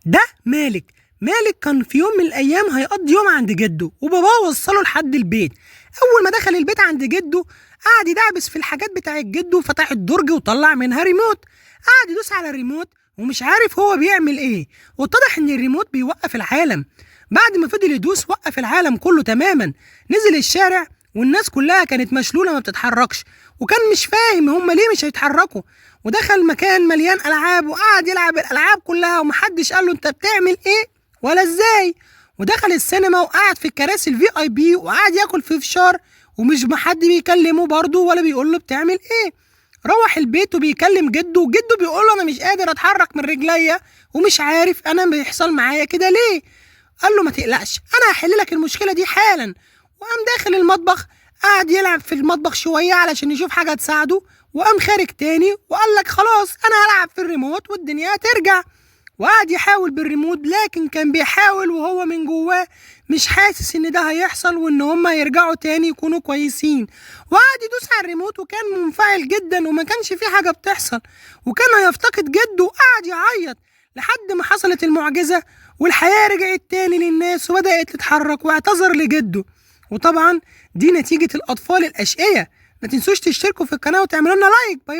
ده مالك كان في يوم من الايام هيقضي يوم عند جده، وباباه وصله لحد البيت. اول ما دخل البيت عند جده قعد يدعبس في الحاجات بتاع جده، وفتح الدرج وطلع منها ريموت. قعد يدوس على الريموت ومش عارف هو بيعمل ايه، واتضح ان الريموت بيوقف العالم. بعد ما فضل يدوس وقف العالم كله تماما. نزل الشارع والناس كلها كانت مشلولة ما بتتحركش، وكان مش فاهم هم ليه مش هيتحركوا. ودخل مكان مليان ألعاب وقعد يلعب الألعاب كلها، ومحدش قال له أنت بتعمل إيه ولا إزاي. ودخل السينما وقعد في الكراسي الVIP وقعد ياكل في فشار، ومش محد بيكلمه برضه ولا بيقول له بتعمل إيه. روح البيت وبيكلم جده، وجده بيقول له أنا مش قادر أتحرك من رجليا، ومش عارف أنا بيحصل معايا كده ليه. قال له ما تقلقش، أنا هحل لك المشكلة دي حالا. وقام داخل المطبخ، قعد يلعب في المطبخ شوية علشان يشوف حاجة تساعده، وقام خارج تاني وقال لك خلاص أنا هلعب في الريموت والدنيا هترجع. وقعد يحاول بالريموت، لكن كان بيحاول وهو من جواه مش حاسس ان ده هيحصل وان هما يرجعوا تاني يكونوا كويسين. وقعد يدوس على الريموت وكان منفعل جدا وما كانش في حاجة بتحصل، وكان هيفتقد جده وقعد يعيط لحد ما حصلت المعجزة، والحياة رجعت تاني للناس وبدأت تتحرك، واعتذر لجده. وطبعا دي نتيجة الأطفال الأشقية. ما تنسوش تشتركوا في القناة وتعملوا لنا لايك. باي.